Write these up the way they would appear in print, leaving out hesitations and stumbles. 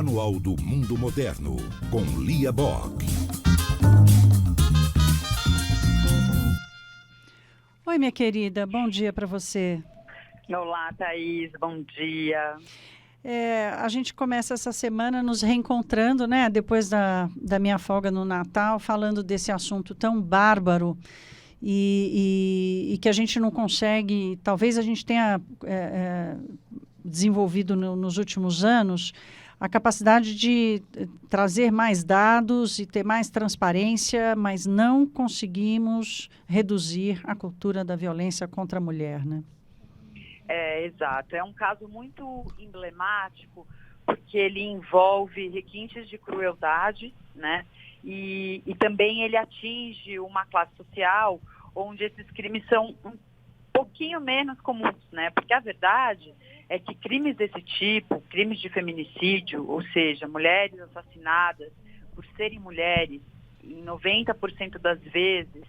Manual do Mundo Moderno, com Lia Bock. Oi, minha querida, bom dia para você. Olá, Thaís, bom dia. A gente começa essa semana nos reencontrando, né? Depois da minha folga no Natal, falando desse assunto tão bárbaro e que a gente não consegue, talvez a gente tenha desenvolvido nos últimos anos a capacidade de trazer mais dados e ter mais transparência, mas não conseguimos reduzir a cultura da violência contra a mulher, né? Exato. É um caso muito emblemático, porque ele envolve requintes de crueldade, né? E também ele atinge uma classe social onde esses crimes são um pouquinho menos comuns, né? Porque a verdade é que crimes desse tipo, crimes de feminicídio, ou seja, mulheres assassinadas por serem mulheres, em 90% das vezes,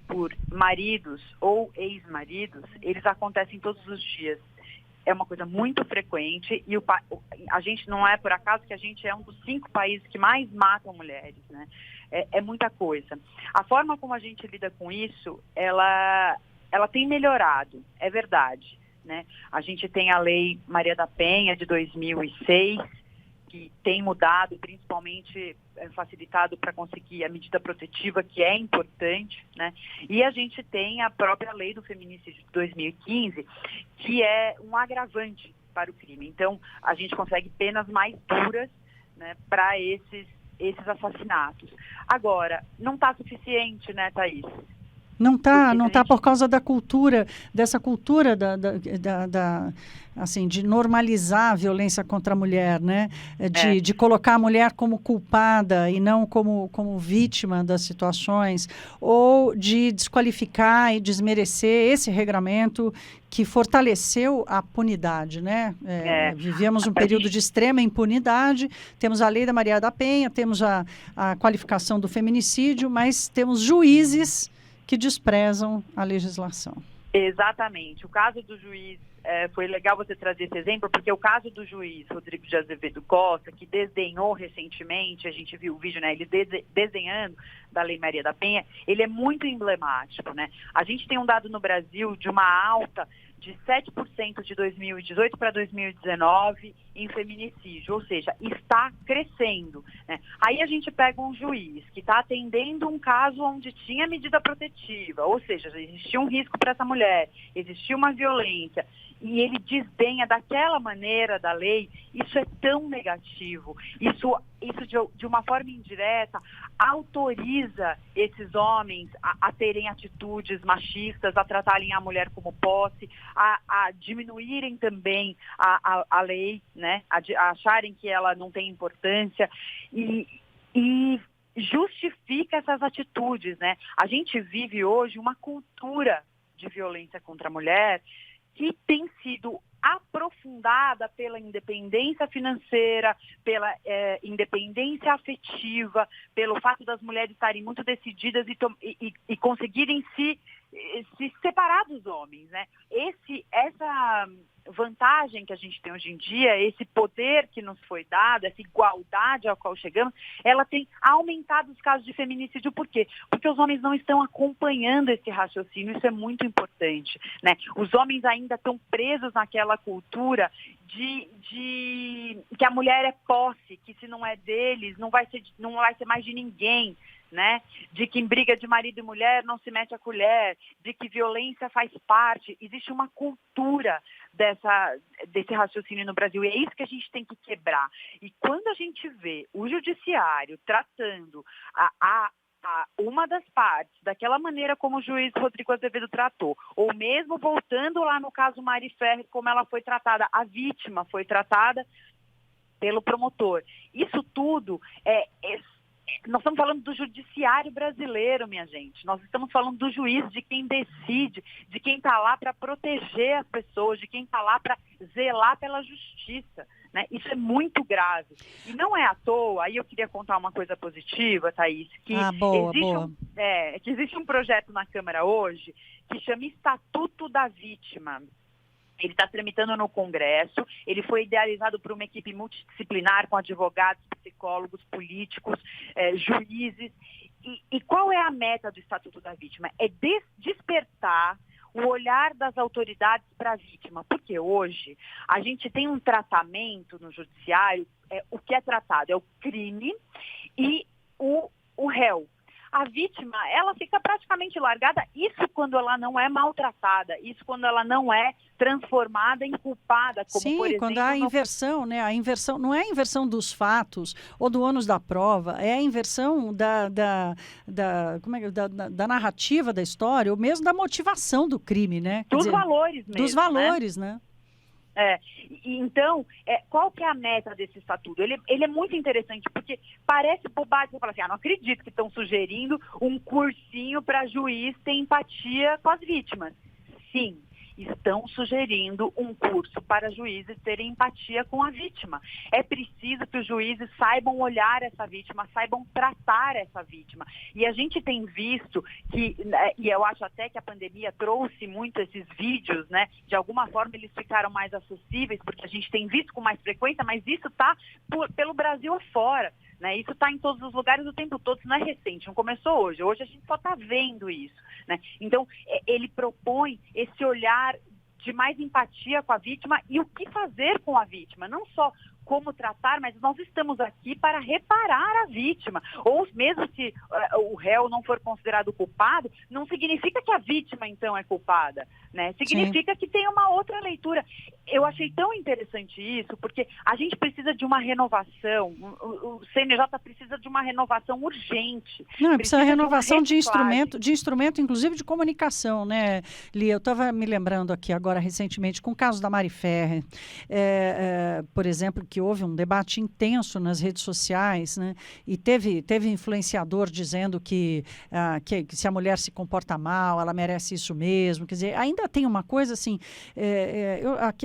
por maridos ou ex-maridos, eles acontecem todos os dias. É uma coisa muito frequente e a gente não é por acaso que a gente é um dos 5 países que mais matam mulheres, né? É muita coisa. A forma como a gente lida com isso, ela tem melhorado, é verdade, né? A gente tem a Lei Maria da Penha de 2006, que tem mudado, principalmente facilitado para conseguir a medida protetiva, que é importante, né? E a gente tem a própria lei do feminicídio de 2015, que é um agravante para o crime. Então, a gente consegue penas mais duras, né, para esses assassinatos. Agora, não está suficiente, né, Thaís? Não tá por causa da cultura, dessa cultura assim, de normalizar a violência contra a mulher, né? De colocar a mulher como culpada e não como vítima das situações, ou de desqualificar e desmerecer esse regramento que fortaleceu a punidade, né? Vivíamos um período de extrema impunidade, temos a Lei da Maria da Penha, temos a qualificação do feminicídio, mas temos juízes que desprezam a legislação. Exatamente. O caso do juiz, foi legal você trazer esse exemplo, porque o caso do juiz Rodrigo de Azevedo Costa, que desdenhou recentemente, a gente viu o vídeo, né, ele desenhando da Lei Maria da Penha, ele é muito emblemático, né? A gente tem um dado no Brasil de uma alta de 7% de 2018 para 2019 em feminicídio, ou seja, está crescendo, né? Aí a gente pega um juiz que está atendendo um caso onde tinha medida protetiva, ou seja, existia um risco para essa mulher, existia uma violência, e ele desdenha daquela maneira da lei. Isso é tão negativo, isso de uma forma indireta autoriza esses homens a terem atitudes machistas, a tratarem a mulher como posse, a diminuírem também a lei, né? A acharem que ela não tem importância e justifica essas atitudes, né? A gente vive hoje uma cultura de violência contra a mulher que tem sido aprofundada pela independência financeira, pela independência afetiva, pelo fato das mulheres estarem muito decididas e conseguirem se separar dos homens, né? Essa vantagem que a gente tem hoje em dia, esse poder que nos foi dado, essa igualdade ao qual chegamos, ela tem aumentado os casos de feminicídio. Por quê? Porque os homens não estão acompanhando esse raciocínio, isso é muito importante, né? Os homens ainda estão presos naquela cultura de que a mulher é posse, que se não é deles, não vai ser mais de ninguém, né? De que em briga de marido e mulher não se mete a colher, de que violência faz parte. Existe uma cultura desse raciocínio no Brasil, e é isso que a gente tem que quebrar. E quando a gente vê o judiciário tratando uma das partes daquela maneira como o juiz Rodrigo Azevedo tratou, ou mesmo voltando lá no caso Mari Ferrer, como ela foi tratada, a vítima foi tratada pelo promotor. Isso tudo nós estamos falando do judiciário brasileiro, minha gente. Nós estamos falando do juiz, de quem decide, de quem está lá para proteger as pessoas, de quem está lá para zelar pela justiça, né? Isso é muito grave. E não é à toa, aí eu queria contar uma coisa positiva, Thaís, que existe um projeto na Câmara hoje que chama Estatuto da Vítima. Ele está tramitando no Congresso, ele foi idealizado por uma equipe multidisciplinar com advogados, psicólogos, políticos, juízes. E qual é a meta do Estatuto da Vítima? É despertar o olhar das autoridades para a vítima, porque hoje a gente tem um tratamento no judiciário, o que é tratado é o crime e o réu. A vítima, ela fica praticamente largada, isso quando ela não é maltratada, isso quando ela não é transformada em culpada, como Sim, por exemplo... quando há a inversão, né? A inversão não é a inversão dos fatos ou do ônus da prova, é a inversão da narrativa da história, ou mesmo da motivação do crime, né? Dos valores mesmo, dos valores, né? Então, qual que é a meta desse estatuto? Ele é muito interessante, porque parece bobagem, você fala assim, não acredito que estão sugerindo um cursinho para juiz ter empatia com as vítimas. Sim, estão sugerindo um curso para juízes terem empatia com a vítima. É preciso que os juízes saibam olhar essa vítima, saibam tratar essa vítima. E a gente tem visto que, e eu acho até que a pandemia trouxe muito esses vídeos, né? De alguma forma eles ficaram mais acessíveis, porque a gente tem visto com mais frequência, mas isso está pelo Brasil afora. Né? Isso está em todos os lugares o tempo todo, isso não é recente, não começou hoje. Hoje a gente só está vendo isso. Né? Então, ele propõe esse olhar de mais empatia com a vítima e o que fazer com a vítima. Não só como tratar, mas nós estamos aqui para reparar a vítima. Ou mesmo se o réu não for considerado culpado, não significa que a vítima, então, é culpada. Né? Significa Sim. que tem uma outra leitura. Eu achei tão interessante isso, porque a gente precisa de uma renovação, o CNJ precisa de uma renovação urgente. Não, precisa de renovação de instrumento, inclusive de comunicação, né, Lia? Eu estava me lembrando aqui agora, recentemente, com o caso da Mari Ferrer, por exemplo, que houve um debate intenso nas redes sociais, né, e teve influenciador dizendo que se a mulher se comporta mal, ela merece isso mesmo. Quer dizer, ainda tem uma coisa assim,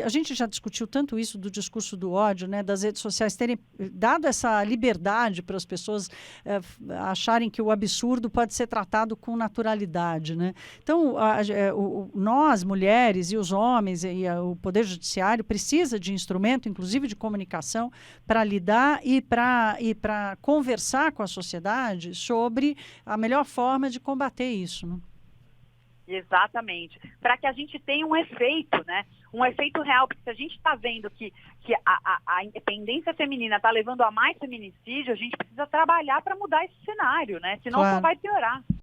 a gente já discutiu tanto isso do discurso do ódio, né, das redes sociais terem dado essa liberdade para as pessoas acharem que o absurdo pode ser tratado com naturalidade, né? Então, nós, mulheres e os homens e o Poder Judiciário precisa de instrumento, inclusive de comunicação, para lidar e para conversar com a sociedade sobre a melhor forma de combater isso, né? Exatamente. Para que a gente tenha um efeito, né? Um efeito real, porque se a gente está vendo que a independência feminina está levando a mais feminicídio, a gente precisa trabalhar para mudar esse cenário, né? Senão só vai piorar.